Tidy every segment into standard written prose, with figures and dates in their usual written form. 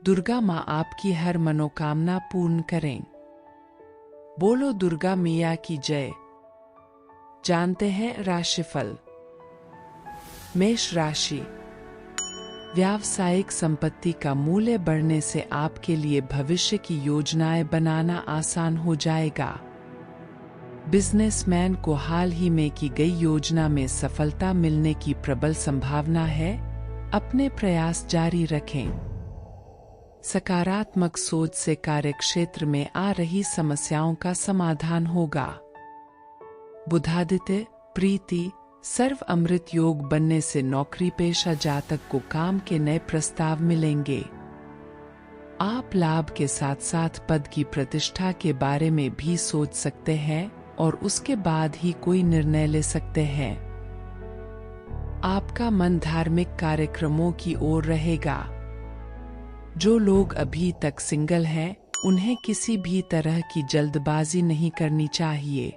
दुर्गा माँ आपकी हर मनोकामना पूर्ण करें। बोलो दुर्गा मैया की जय। जानते हैं राशिफल। मेष राशि। व्यावसायिक संपत्ति का मूल्य बढ़ने से आपके लिए भविष्य की योजनाएं बनाना आसान हो जाएगा। बिजनेसमैन को हाल ही में की गई योजना में सफलता मिलने की प्रबल संभावना है। अपने प्रयास जारी रखें। सकारात्मक सोच से कार्यक्षेत्र में आ रही समस्याओं का समाधान होगा। बुधादित्य प्रीति सर्व अमृत योग बनने से नौकरी पेशा जातक को काम के नए प्रस्ताव मिलेंगे। आप लाभ के साथ साथ पद की प्रतिष्ठा के बारे में भी सोच सकते हैं और उसके बाद ही कोई निर्णय ले सकते हैं। आपका मन धार्मिक कार्यक्रमों की ओर रहेगा। जो लोग अभी तक सिंगल हैं, उन्हें किसी भी तरह की जल्दबाजी नहीं करनी चाहिए।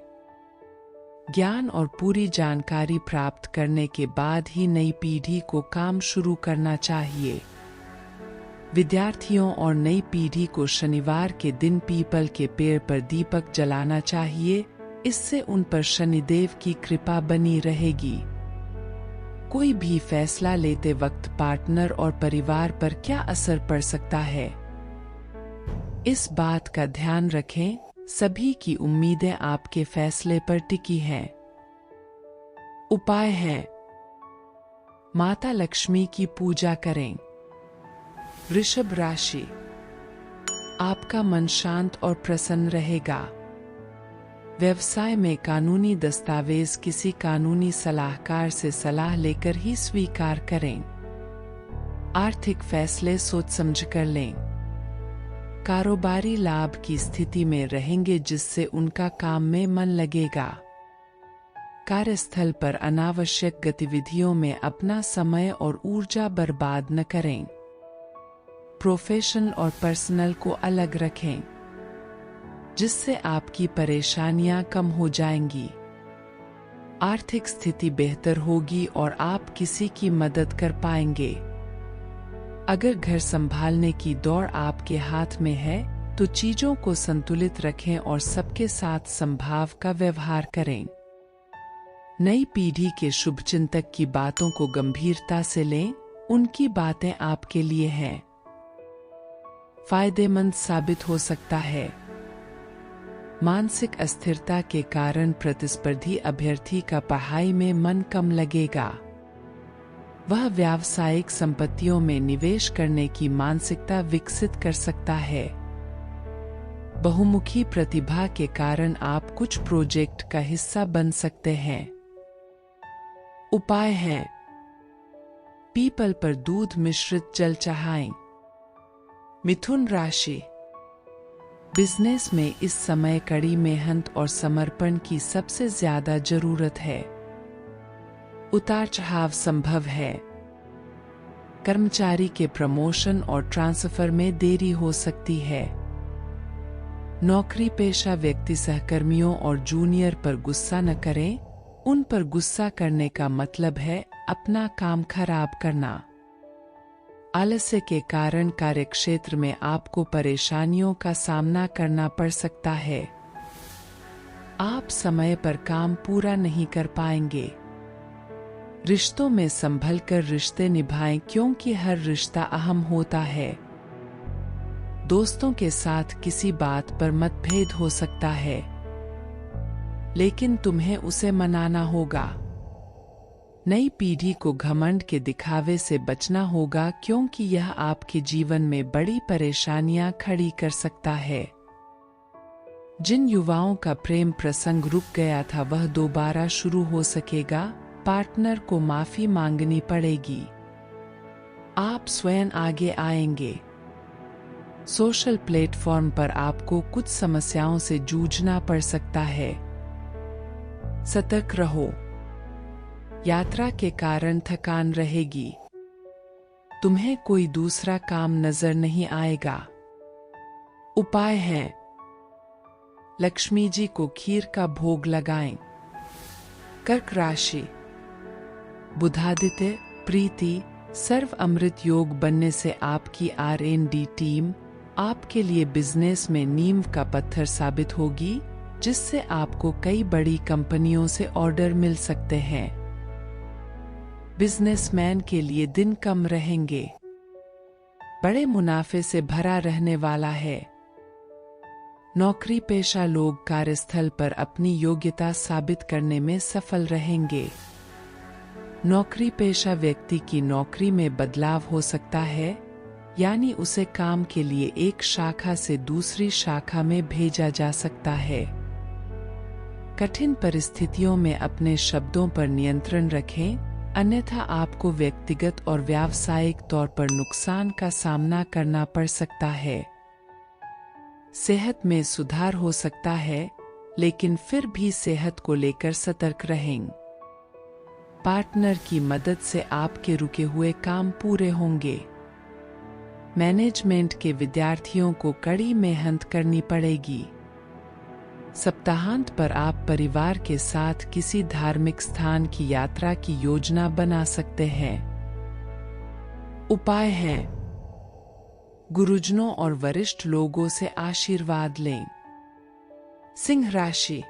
ज्ञान और पूरी जानकारी प्राप्त करने के बाद ही नई पीढ़ी को काम शुरू करना चाहिए। विद्यार्थियों और नई पीढ़ी को शनिवार के दिन पीपल के पेड़ पर दीपक जलाना चाहिए। इससे उन पर शनिदेव की कृपा बनी रहेगी। कोई भी फैसला लेते वक्त पार्टनर और परिवार पर क्या असर पड़ सकता है, इस बात का ध्यान रखें। सभी की उम्मीदें आपके फैसले पर टिकी हैं। उपाय है, माता लक्ष्मी की पूजा करें। वृषभ राशि। आपका मन शांत और प्रसन्न रहेगा। व्यवसाय में कानूनी दस्तावेज किसी कानूनी सलाहकार से सलाह लेकर ही स्वीकार करें। आर्थिक फैसले सोच समझ कर लें। कारोबारी लाभ की स्थिति में रहेंगे जिससे उनका काम में मन लगेगा। कार्यस्थल पर अनावश्यक गतिविधियों में अपना समय और ऊर्जा बर्बाद न करें। प्रोफेशनल और पर्सनल को अलग रखें, जिससे आपकी परेशानियां कम हो जाएंगी। आर्थिक स्थिति बेहतर होगी और आप किसी की मदद कर पाएंगे। अगर घर संभालने की दौड़ आपके हाथ में है तो चीजों को संतुलित रखें और सबके साथ संभाव का व्यवहार करें। नई पीढ़ी के शुभचिंतक की बातों को गंभीरता से लें। उनकी बातें आपके लिए हैं, फायदेमंद साबित हो सकता है। मानसिक अस्थिरता के कारण प्रतिस्पर्धी अभ्यर्थी का पढ़ाई में मन कम लगेगा। वह व्यावसायिक संपत्तियों में निवेश करने की मानसिकता विकसित कर सकता है। बहुमुखी प्रतिभा के कारण आप कुछ प्रोजेक्ट का हिस्सा बन सकते हैं। उपाय है, पीपल पर दूध मिश्रित जल चढ़ाएं। मिथुन राशि। बिजनेस में इस समय कड़ी मेहनत और समर्पण की सबसे ज्यादा जरूरत है। उतार चढ़ाव संभव है। कर्मचारी के प्रमोशन और ट्रांसफर में देरी हो सकती है। नौकरी पेशा व्यक्ति सहकर्मियों और जूनियर पर गुस्सा न करें। उन पर गुस्सा करने का मतलब है अपना काम खराब करना। आलस्य के कारण कार्यक्षेत्र में आपको परेशानियों का सामना करना पड़ सकता है। आप समय पर काम पूरा नहीं कर पाएंगे। रिश्तों में संभल कर रिश्ते निभाएं क्योंकि हर रिश्ता अहम होता है। दोस्तों के साथ किसी बात पर मतभेद हो सकता है, लेकिन तुम्हें उसे मनाना होगा। नई पीढ़ी को घमंड के दिखावे से बचना होगा क्योंकि यह आपके जीवन में बड़ी परेशानियां खड़ी कर सकता है। जिन युवाओं का प्रेम प्रसंग रुक गया था वह दोबारा शुरू हो सकेगा। पार्टनर को माफी मांगनी पड़ेगी। आप स्वयं आगे आएंगे। सोशल प्लेटफॉर्म पर आपको कुछ समस्याओं से जूझना पड़ सकता है। सतर्क रहो। यात्रा के कारण थकान रहेगी। तुम्हें कोई दूसरा काम नजर नहीं आएगा। उपाय है, लक्ष्मी जी को खीर का भोग लगाएं। कर्क राशि। बुधादित्य प्रीति सर्व अमृत योग बनने से आपकी R&D टीम आपके लिए बिजनेस में नींव का पत्थर साबित होगी, जिससे आपको कई बड़ी कंपनियों से ऑर्डर मिल सकते हैं। बिजनेसमैन के लिए दिन कम रहेंगे, बड़े मुनाफे से भरा रहने वाला है। नौकरी पेशा लोग कार्यस्थल पर अपनी योग्यता साबित करने में सफल रहेंगे। नौकरी पेशा व्यक्ति की नौकरी में बदलाव हो सकता है, यानी उसे काम के लिए एक शाखा से दूसरी शाखा में भेजा जा सकता है। कठिन परिस्थितियों में अपने शब्दों पर नियंत्रण रखें, अन्यथा आपको व्यक्तिगत और व्यावसायिक तौर पर नुकसान का सामना करना पड़ सकता है। सेहत में सुधार हो सकता है, लेकिन फिर भी सेहत को लेकर सतर्क रहें। पार्टनर की मदद से आपके रुके हुए काम पूरे होंगे। मैनेजमेंट के विद्यार्थियों को कड़ी मेहनत करनी पड़ेगी। सप्ताहांत पर आप परिवार के साथ किसी धार्मिक स्थान की यात्रा की योजना बना सकते हैं। उपाय है: गुरुजनों और वरिष्ठ लोगों से आशीर्वाद लें। सिंह राशि,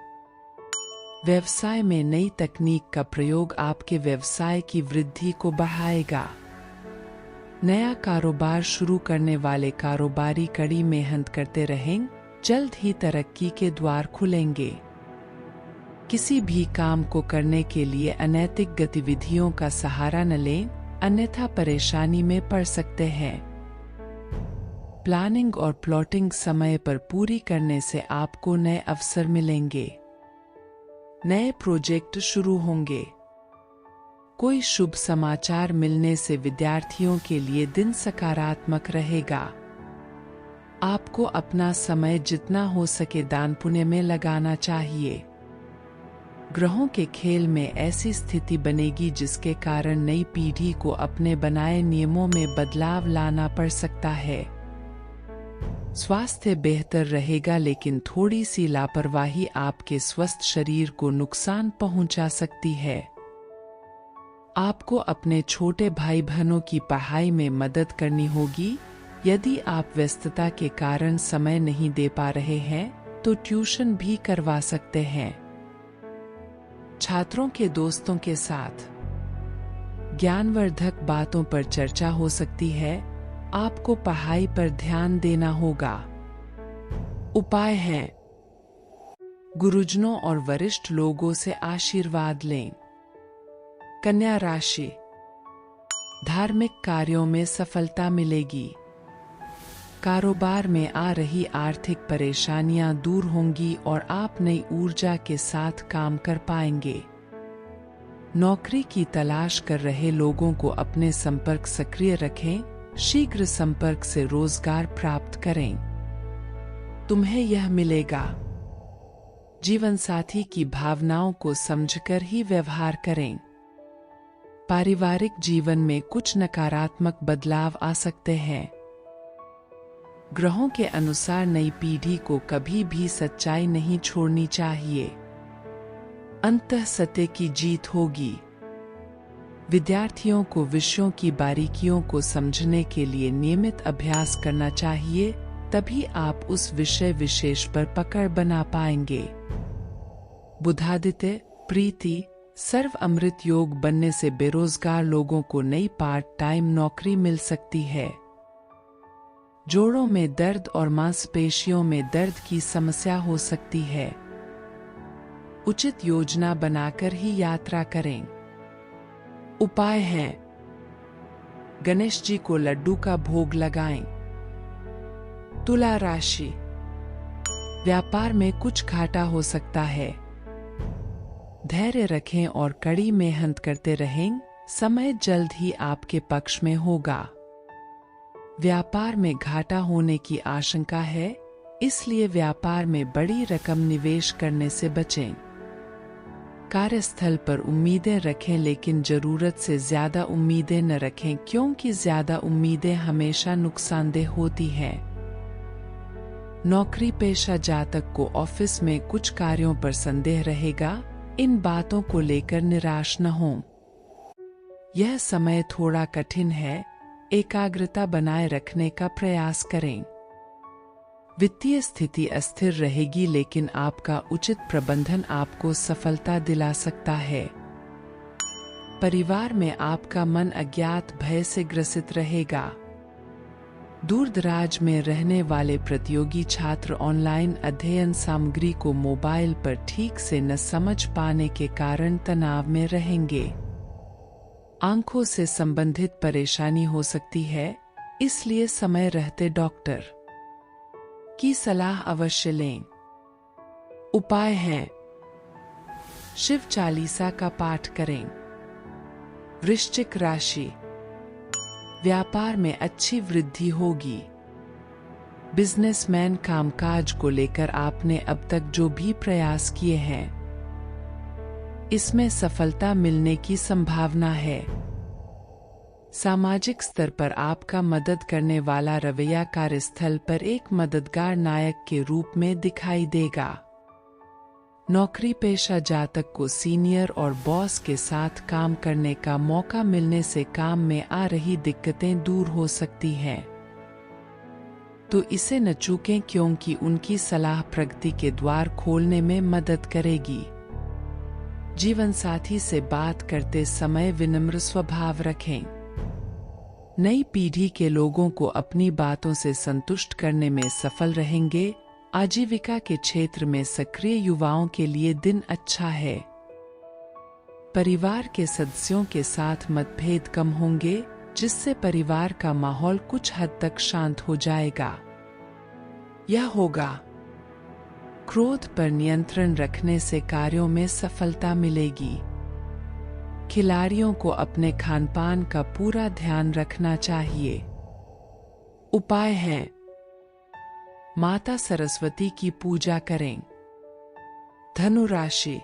व्यवसाय में नई तकनीक का प्रयोग आपके व्यवसाय की वृद्धि को बढ़ाएगा। नया कारोबार शुरू करने वाले कारोबारी कड़ी मेहनत करते रहें, जल्द ही तरक्की के द्वार खुलेंगे। किसी भी काम को करने के लिए अनैतिक गतिविधियों का सहारा न लें, अन्यथा परेशानी में पड़ सकते हैं। प्लानिंग और प्लॉटिंग समय पर पूरी करने से आपको नए अवसर मिलेंगे। नए प्रोजेक्ट शुरू होंगे। कोई शुभ समाचार मिलने से विद्यार्थियों के लिए दिन सकारात्मक रहेगा। आपको अपना समय जितना हो सके दान पुण्य में लगाना चाहिए। ग्रहों के खेल में ऐसी स्थिति बनेगी जिसके कारण नई पीढ़ी को अपने बनाए नियमों में बदलाव लाना पड़ सकता है। स्वास्थ्य बेहतर रहेगा, लेकिन थोड़ी सी लापरवाही आपके स्वस्थ शरीर को नुकसान पहुंचा सकती है। आपको अपने छोटे भाई बहनों की पढ़ाई में मदद करनी होगी। यदि आप व्यस्तता के कारण समय नहीं दे पा रहे हैं, तो ट्यूशन भी करवा सकते हैं। छात्रों के दोस्तों के साथ ज्ञानवर्धक बातों पर चर्चा हो सकती है। आपको पढ़ाई पर ध्यान देना होगा। उपाय है: गुरुजनों और वरिष्ठ लोगों से आशीर्वाद लें। कन्या राशि, धार्मिक कार्यों में सफलता मिलेगी। कारोबार में आ रही आर्थिक परेशानियां दूर होंगी और आप नई ऊर्जा के साथ काम कर पाएंगे। नौकरी की तलाश कर रहे लोगों को अपने संपर्क सक्रिय रखें। शीघ्र संपर्क से रोजगार प्राप्त करें। तुम्हें यह मिलेगा। जीवन साथी की भावनाओं को समझकर ही व्यवहार करें। पारिवारिक जीवन में कुछ नकारात्मक बदलाव आ सकते हैं। ग्रहों के अनुसार नई पीढ़ी को कभी भी सच्चाई नहीं छोड़नी चाहिए। अंततः सत्य की जीत होगी। विद्यार्थियों को विषयों की बारीकियों को समझने के लिए नियमित अभ्यास करना चाहिए, तभी आप उस विषय विशेष पर पकड़ बना पाएंगे। बुधादित्य प्रीति, सर्व अमृत योग बनने से बेरोजगार लोगों को नई पार्ट टाइम नौकरी मिल सकती है। जोड़ों में दर्द और मांसपेशियों में दर्द की समस्या हो सकती है। उचित योजना बनाकर ही यात्रा करें। उपाय है: गणेश जी को लड्डू का भोग लगाएं। तुला राशि, व्यापार में कुछ घाटा हो सकता है। धैर्य रखें और कड़ी मेहनत करते रहें। समय जल्द ही आपके पक्ष में होगा। व्यापार में घाटा होने की आशंका है, इसलिए व्यापार में बड़ी रकम निवेश करने से बचें। कार्यस्थल पर उम्मीदें रखें, लेकिन जरूरत से ज्यादा उम्मीदें न रखें, क्योंकि ज्यादा उम्मीदें हमेशा नुकसानदेह होती हैं। नौकरी पेशा जातक को ऑफिस में कुछ कार्यों पर संदेह रहेगा। इन बातों को लेकर निराश न हों। यह समय थोड़ा कठिन है, एकाग्रता बनाए रखने का प्रयास करें। वित्तीय स्थिति अस्थिर रहेगी, लेकिन आपका उचित प्रबंधन आपको सफलता दिला सकता है। परिवार में आपका मन अज्ञात भय से ग्रसित रहेगा। दूर दराज में रहने वाले प्रतियोगी छात्र ऑनलाइन अध्ययन सामग्री को मोबाइल पर ठीक से न समझ पाने के कारण तनाव में रहेंगे। आंखों से संबंधित परेशानी हो सकती है, इसलिए समय रहते डॉक्टर की सलाह अवश्य लें। उपाय है, शिव चालीसा का पाठ करें। वृश्चिक राशि, व्यापार में अच्छी वृद्धि होगी। बिजनेसमैन, कामकाज को लेकर आपने अब तक जो भी प्रयास किए हैं, इसमें सफलता मिलने की संभावना है। सामाजिक स्तर पर आपका मदद करने वाला रवैया कार्यस्थल पर एक मददगार नायक के रूप में दिखाई देगा। नौकरी पेशा जातक को सीनियर और बॉस के साथ काम करने का मौका मिलने से काम में आ रही दिक्कतें दूर हो सकती हैं। तो इसे न चूकें, क्योंकि उनकी सलाह प्रगति के द्वार खोलने में मदद करेगी। जीवन साथी से बात करते समय विनम्र स्वभाव रखें। नई पीढ़ी के लोगों को अपनी बातों से संतुष्ट करने में सफल रहेंगे। आजीविका के क्षेत्र में सक्रिय युवाओं के लिए दिन अच्छा है। परिवार के सदस्यों के साथ मतभेद कम होंगे, जिससे परिवार का माहौल कुछ हद तक शांत हो जाएगा। यह होगा, क्रोध पर नियंत्रण रखने से कार्यों में सफलता मिलेगी। खिलाड़ियों को अपने खानपान का पूरा ध्यान रखना चाहिए। उपाय है, माता सरस्वती की पूजा करें। धनु राशि,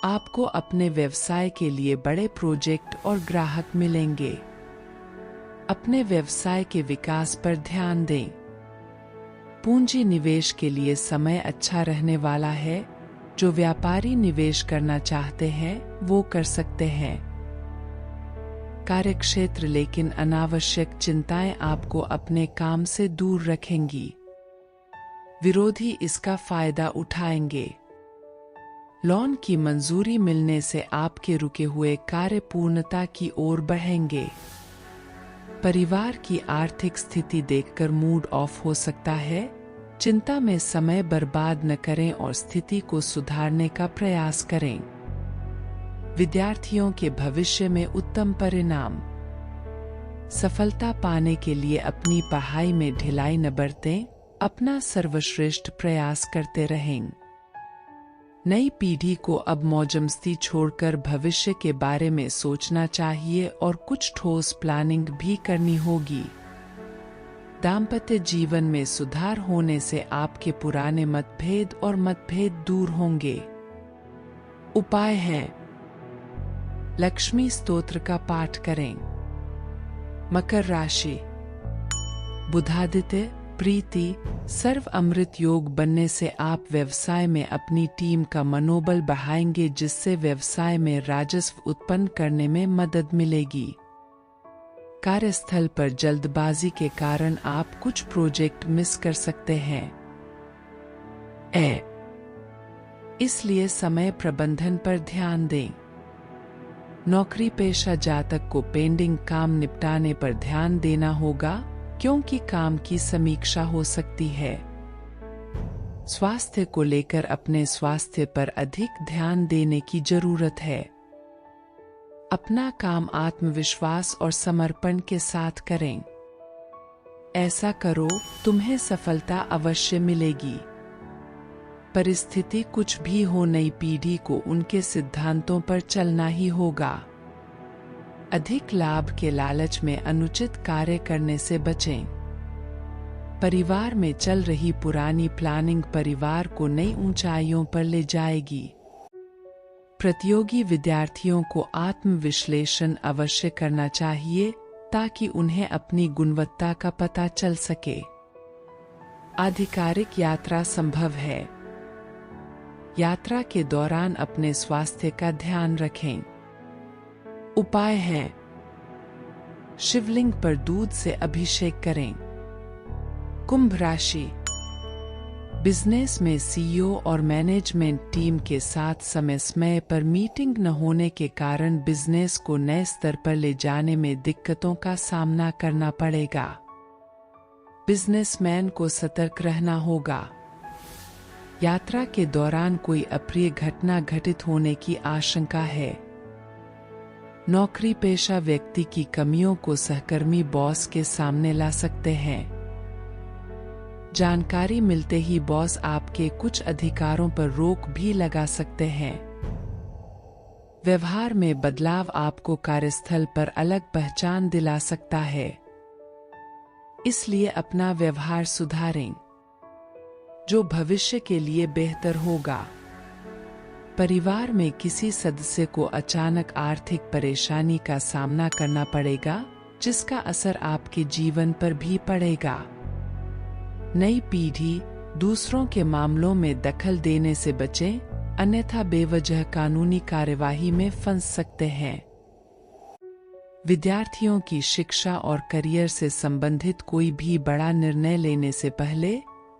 आपको अपने व्यवसाय के लिए बड़े प्रोजेक्ट और ग्राहक मिलेंगे। अपने व्यवसाय के विकास पर ध्यान दें। पूंजी निवेश के लिए समय अच्छा रहने वाला है। जो व्यापारी निवेश करना चाहते हैं, वो कर सकते हैं। कार्यक्षेत्र, लेकिन अनावश्यक चिंताएं आपको अपने काम से दूर रखेंगी। विरोधी इसका फायदा उठाएंगे। लोन की मंजूरी मिलने से आपके रुके हुए कार्य पूर्णता की ओर बढ़ेंगे। परिवार की आर्थिक स्थिति देखकर मूड ऑफ हो सकता है। चिंता में समय बर्बाद न करें और स्थिति को सुधारने का प्रयास करें। विद्यार्थियों के भविष्य में उत्तम परिणाम। सफलता पाने के लिए अपनी पढ़ाई में ढिलाई न बरतें, अपना सर्वश्रेष्ठ प्रयास करते रहें। नई पीढ़ी को अब मौजमस्ती छोड़कर भविष्य के बारे में सोचना चाहिए और कुछ ठोस प्लानिंग भी करनी होगी। दाम्पत्य जीवन में सुधार होने से आपके पुराने मतभेद दूर होंगे। उपाय है, लक्ष्मी स्तोत्र का पाठ करें। मकर राशि, बुधादित्य, प्रीति, सर्व अमृत योग बनने से आप व्यवसाय में अपनी टीम का मनोबल बढ़ाएंगे, जिससे व्यवसाय में राजस्व उत्पन्न करने में मदद मिलेगी। कार्यस्थल पर जल्दबाजी के कारण आप कुछ प्रोजेक्ट मिस कर सकते हैं। इसलिए समय प्रबंधन पर ध्यान दें। नौकरी पेशा जातक को पेंडिंग काम निपटाने पर ध्यान देना होगा, क्योंकि काम की समीक्षा हो सकती है। स्वास्थ्य को लेकर अपने स्वास्थ्य पर अधिक ध्यान देने की जरूरत है। अपना काम आत्मविश्वास और समर्पण के साथ करें। ऐसा करो, तुम्हें सफलता अवश्य मिलेगी। परिस्थिति कुछ भी हो, नई पीढ़ी को उनके सिद्धांतों पर चलना ही होगा। अधिक लाभ के लालच में अनुचित कार्य करने से बचें। परिवार में चल रही पुरानी प्लानिंग परिवार को नई ऊंचाइयों पर ले जाएगी। प्रतियोगी विद्यार्थियों को आत्मविश्लेषण अवश्य करना चाहिए, ताकि उन्हें अपनी गुणवत्ता का पता चल सके। आधिकारिक यात्रा संभव है। यात्रा के दौरान अपने स्वास्थ्य का ध्यान रखें। उपाय है, शिवलिंग पर दूध से अभिषेक करें। कुंभ राशि, बिजनेस में सीईओ और मैनेजमेंट टीम के साथ समय पर मीटिंग न होने के कारण बिजनेस को नए स्तर पर ले जाने में दिक्कतों का सामना करना पड़ेगा। बिजनेसमैन को सतर्क रहना होगा। यात्रा के दौरान कोई अप्रिय घटना घटित होने की आशंका है। नौकरी पेशा व्यक्ति की कमियों को सहकर्मी बॉस के सामने ला सकते हैं। जानकारी मिलते ही बॉस आपके कुछ अधिकारों पर रोक भी लगा सकते हैं। व्यवहार में बदलाव आपको कार्यस्थल पर अलग पहचान दिला सकता है, इसलिए अपना व्यवहार सुधारें, जो भविष्य के लिए बेहतर होगा। परिवार में किसी सदस्य को अचानक आर्थिक परेशानी का सामना करना पड़ेगा, जिसका असर आपके जीवन पर भी पड़ेगा। नई पीढ़ी दूसरों के मामलों में दखल देने से बचें, अन्यथा बेवजह कानूनी कार्यवाही में फंस सकते हैं। विद्यार्थियों की शिक्षा और करियर से संबंधित कोई भी बड़ा निर्णय लेने से पहले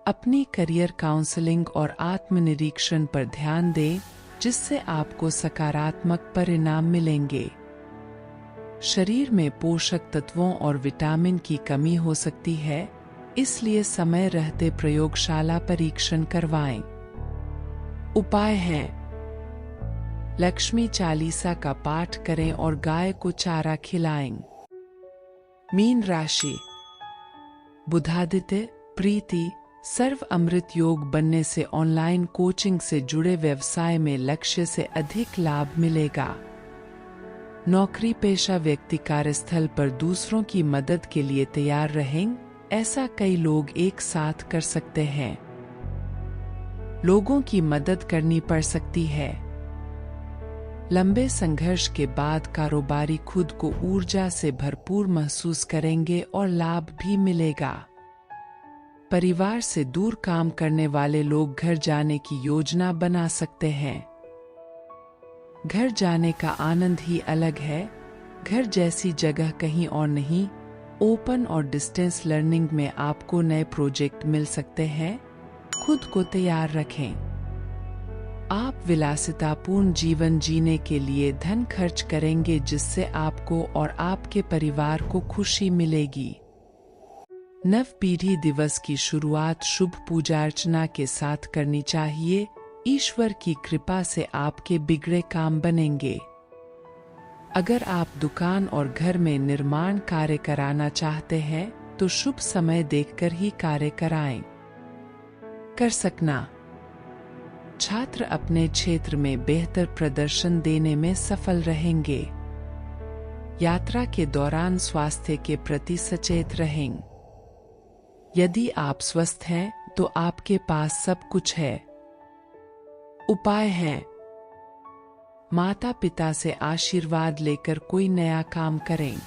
अपनी करियर काउंसलिंग और आत्मनिरीक्षण पर ध्यान दें, जिससे आपको सकारात्मक परिणाम मिलेंगे। शरीर में पोषक तत्वों और विटामिन की कमी हो सकती है, इसलिए समय रहते प्रयोगशाला परीक्षण करवाएं। उपाय है, लक्ष्मी चालीसा का पाठ करें और गाय को चारा खिलाएं। मीन राशि, बुधादित्य प्रीति सर्व अमृत योग बनने से ऑनलाइन कोचिंग से जुड़े व्यवसाय में लक्ष्य से अधिक लाभ मिलेगा। नौकरी पेशा व्यक्ति कार्यस्थल पर दूसरों की मदद के लिए तैयार रहें, ऐसा कई लोग एक साथ कर सकते हैं। लोगों की मदद करनी पड़ सकती है। लंबे संघर्ष के बाद कारोबारी खुद को ऊर्जा से भरपूर महसूस करेंगे और लाभ भी मिलेगा। परिवार से दूर काम करने वाले लोग घर जाने की योजना बना सकते हैं। घर जाने का आनंद ही अलग है, घर जैसी जगह कहीं और नहीं। ओपन और डिस्टेंस लर्निंग में आपको नए प्रोजेक्ट मिल सकते हैं, खुद को तैयार रखें। आप विलासितापूर्ण जीवन जीने के लिए धन खर्च करेंगे, जिससे आपको और आपके परिवार को खुशी मिलेगी। नव पीढ़ी दिवस की शुरुआत शुभ पूजा अर्चना के साथ करनी चाहिए। ईश्वर की कृपा से आपके बिगड़े काम बनेंगे। अगर आप दुकान और घर में निर्माण कार्य कराना चाहते हैं, तो शुभ समय देखकर ही कार्य कराएं। कर सकना, छात्र अपने क्षेत्र में बेहतर प्रदर्शन देने में सफल रहेंगे। यात्रा के दौरान स्वास्थ्य के प्रति सचेत रहें। यदि आप स्वस्थ हैं, तो आपके पास सब कुछ है। उपाय है, माता पिता से आशीर्वाद लेकर कोई नया काम करें।